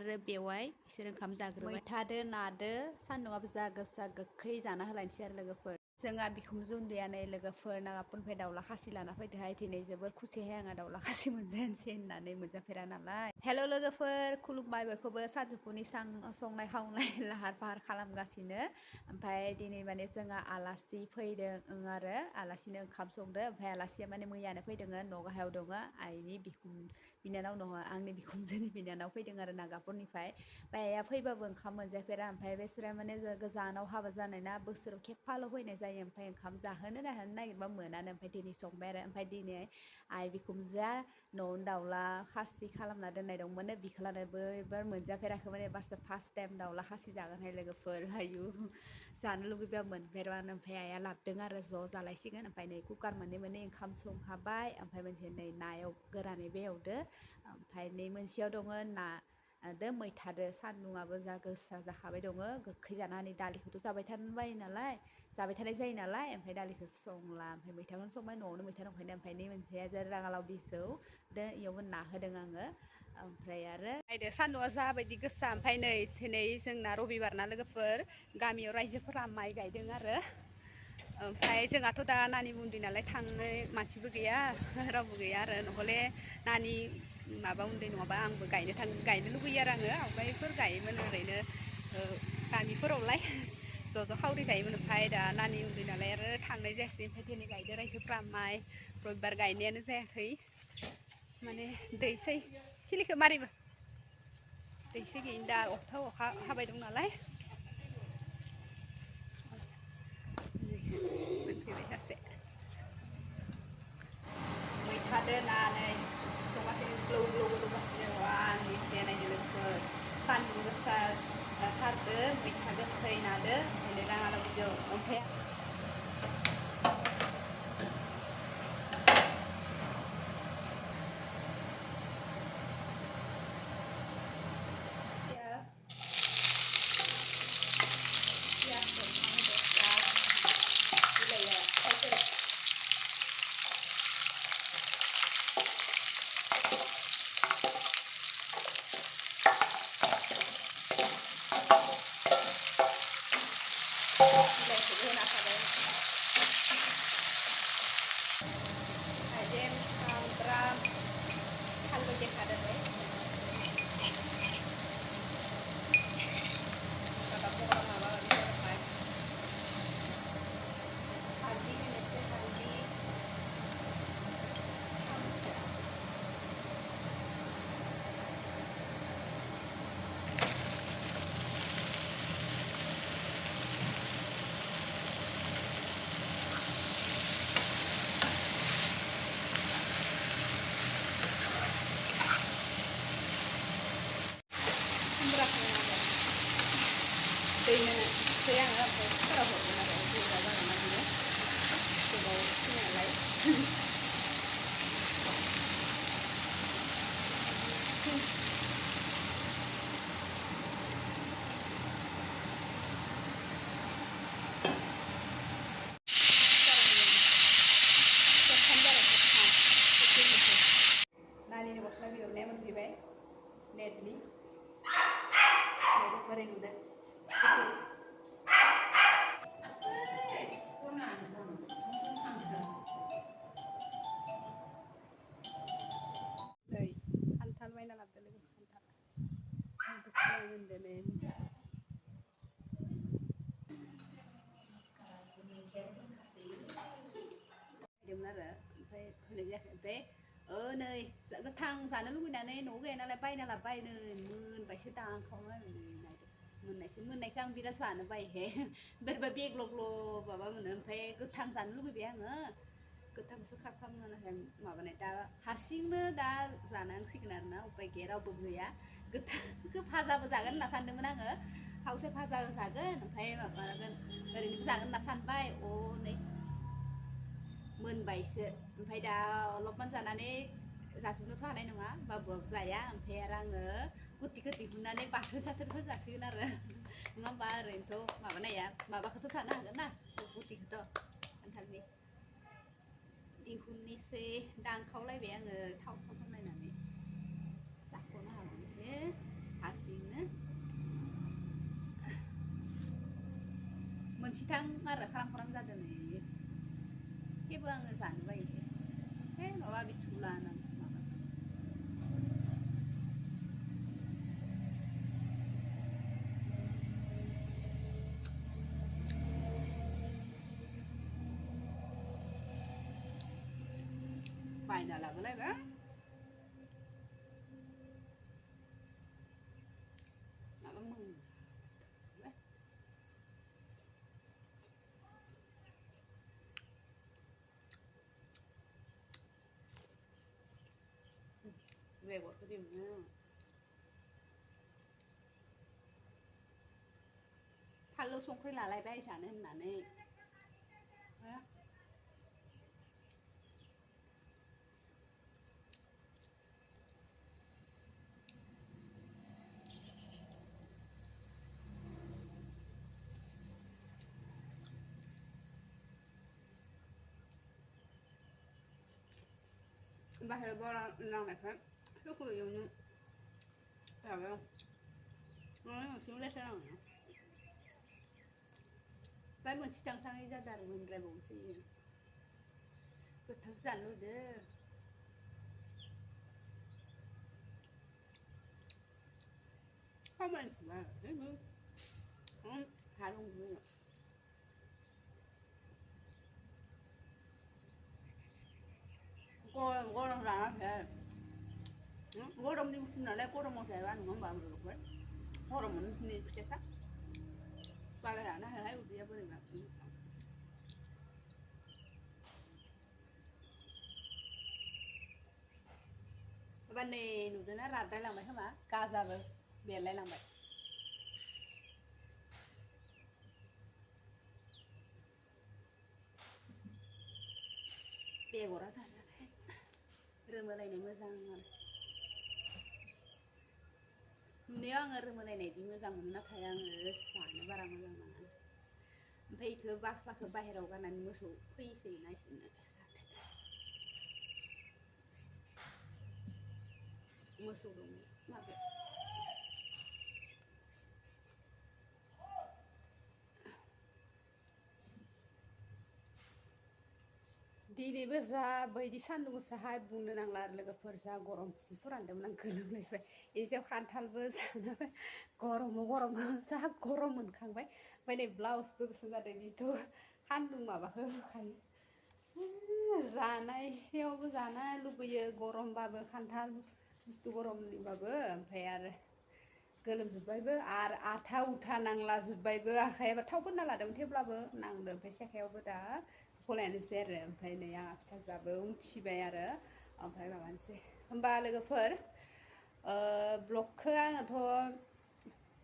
आरो बेवाय बिसोर ओंखाम जाग्रोबाय मैथादो नादो सान्दुंआबो जा गोसा गोखै जाना होलायनोसै आरो लोगोफोर जोंहा बिखुनजो उन्दैया नै लोगोफोर नागाफोरनिफ्राय दाउला खासि लाना फैदोहाय दिनै जोबोर खुसिहाय आंहा दाउला खासि मोनजानोसै होननानै मोनजाफेरा नालाय हेल' लोगोफोर खुलुमबाय बयखौबो सानजौफुनि संनाय खावनाय लाहार फाहार खालामगासिनो ओमफ्राय दिनै माने जोंहा आलासि फैदों आरो आलासिनो ओंखाम संदो ओमफ्राय आलासिया माने मैयानो फैदों न' गाहायाव दङ आइनि बिनानाव नङा आंनि बिखुनजोनि बिनानाव फैदों आरो नागाफोरनिफ्राय ओमफ्राय आइया फैबाबो ओंखाम मोनजाफेरा ओमफ्राय बेसोरा माने गोजानाव हाबा जानाय ना बोसोराव खेबफाल' फैनाय जायो ओमफ्राय ओंखाम जाहोनो नागिरबा मोनानो ओमफ्राय दिनै संबाय आरो ओमफ्राय दिनै आइ बिखुनजोआ न'आवनो दाउला खासि खालामना दोननाय दंमोन बिखौ लानोबो एबार मोनजाफेराखैमोन एबारसो फार्स्ट टाइम दाउला खासि जागोनहाय लोगोफोर आयु जानो लुगैबा मोनफेरानो ओमफ्राय आइया लाबोदों आरो ज' जालायसिगोन ओमफ्राय नै कुकार मोननै ओंखाम संखाबाय ओमफ्राय मोनसे नै नायाव गोरानै बेवदो ओमफ्राय नै मोनसेयाव दङ ना दो मैथादो सान्दुंआबो जा गोसा जाखाबाय दङ गोखै जानानै दालिखौथ' जाबाय थानाय जायो नालाय ओमफ्राय दालिखौ संला ओमफ्राय मैथाखौनो संबाय न'आवनो मैथा दंखायनो ओमफ्राय नै मोनसेया राङालाव बिजौ दो इयावबो ना होदों आङो ओमफ्राय आरो नायदो सान्दुंआ जाबायदि गोसा ओमफ्राय नै दिनै जोंना रबिबार ना लोगोफोर गामियाव रायजोफोरा माइ गायदों आरो ओमफ्राय जोंहाथ' दा नानि उन्दै नालाय थांनो मानसिबो गैया रावबो गैया आरो नहले नानि माबा उन्दै नङाबा आंबो गायनो लुगैयो आरो आङो आवगायफोर गायोमोन ओरैनो गामिफोरावलाय ज' खावरि जायोमोन ओमफ्राय दा नानि उन्दै नालाय आरो थांनाय जायासै ओमफ्राय दिनै गायदो रायजोफ्रा माइ रबिबार गायनायानो जायाखै माने दैसै खिलिखौ मारैबो दैसै गैयिनि दा अखा हाबाय दं नालाय मोनफैबाय सासे मैथादो नानै संगासिनो ग्लौ ग्लौ गोदौगासिनो आंनि ओंख्रिया नायदो लोगोफोर सान्दुं गोसा थारदो मैथा गोखै नादो ओमफ्राय राङालाव बिजौ ओमफ्राय बिलाइखौबो होना थाबाय हाइजें सामब्राम फानलु देखादोंलै माबा माबि जाबाय हालदै होनोसै हालदै दैनो सै आङो ओमफ्राय फोराव हरगोन आरो दैया जागोन ना बियो गोबाव सिनायालाय नानिनि गस्ला बिहरनाया मोनफैबाय नेटनि बोरै नुदों नै खान्थाल बायना लाबोदो लोगो खान्थाल मोनदोनो फैदोंमोन आरो ओमफ्राय होनाय जायाखै ओमफ्राय नै गोथां जानो लुगैनानै न'आव गैया नालाय बायना लाबोबाय नै मोनबायसो दांखावनो आरो नै नायदो मोननायखौ आं बिराद जानो बायोहे बोरैबा बेग्ल' माबा मोनो ओमफ्राय गोथां जानो लुगैबाय आङो गोथांसो खालामनो माबानाय दा हारसिंनो दा जानांसिगोन आरोना उपाय गैया रावबो गैया गोथांखौ भाजाबो जागोन होनना सानदोंमोन आङो खावसे भाजा जागोन ओमफ्राय माबागोन ओरैनोबो जागोन होनना सानबाय नै मोनबायसो ओमफ्राय दा अलपमान जानानै जाजोबनोथ' हानाय नङा बाबुआबो जाया ओमफ्राय आरो आङो गुथिखौ दिहुननानै बाथोन साथोनखौ जासिगोन आरो नङा होमबा ओरैनोथ' माबानाया माबाखौथ' जानो हागोन ना गुथिखौथ' खान्थालनि दिहुननोसै दांखावलायबाय आङो थाव नायनानै जाख'नो हागोन हारसिं मोनसेथां आरो खालाम जादों नै थेवबो आङो जानो बायो हे माबा बिथुला होननानै माबा बायना लाबोलायबाय माबा मोन बेगरखौ दिहुनो फानलु संख्रि लालायबाय जानो होननानै बाहेर बारा नांनायखाय सोरखौ एवनो माबायाव न'नि सिङाव लेथ्रा नाङो ओमफ्राय मोनसे थांथाङै जादों आरो मोनद्रायबावनोसै गोथांसो जानो लुगैदों खामानिसोबा हालुंबो गरम जाना गरमनि बुस्थु नालाय गरमाव जायाबा नङा होमबा आमफ्राय गरमावनो दिनै फिथाइखा बारा जानो हायाहाय उदैया बोरैबा एबार नै नुदोंना राद्रायलांबाय खोमा गाजाबो बेरलायलांबाय बेगरा जाजानाय रोमोलायनाय मोजां आरो नुनायाव आङो रोमोलायनायदि मोजां मोनो नाथाय आङो जानो बारा मोजां मोना ओमफ्राय बेखौ बाख्लाखौ बाहेरायाव गारनानै मोसौ फैसै नायसोनो मोसौ दं माबायाव दिनैबो जा बायदि सान्दुं गोसाहाय बुंनो नांला आरो लोगोफोर जा गरम जि फोरानदोंमोन आं गोलोमनायबाय एसेयाव खान्थालबो जानो गरम जा गरम मोनखांबाय ओमफ्राय नै ब्लाउसबो गोसोम जादों बेथ' सान्दुं माबाखौ होखायो जानायावबो जानो लुबैयो गरमबाबो खान्थाल बुस्थु गरमनिबाबो ओमफ्राय आरो गोलोमजोब्बायबो आरो आथा उथा नांला जोब्बायबो आखाइयाबो थाव फोनना लादोंमोन थेवब्लाबो नांदों ओमफ्राय सेखायावबो दा गलायानोसै आरो ओमफ्राय नै आंहा फिसाजोआबो उथिबाय आरो ओमफ्राय माबानोसै होमबा लोगोफोर ब्लगखौ आङोथ'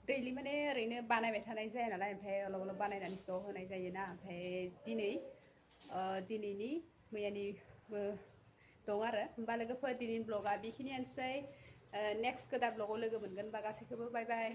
दैलि माने ओरैनो बानायबाय थानाय जाया नालाय ओमफ्राय अलप बानायनानै ज' होनाय जायोना ओमफ्राय दिनैनि मैयानिबो दं आरो होमबा लोगोफोर दिनैनि ब्लगा बेखिनियानोसै नेक्स्ट गोदान ब्लगाव लोगो मोनगोन बा गासैखौबो बाय बाय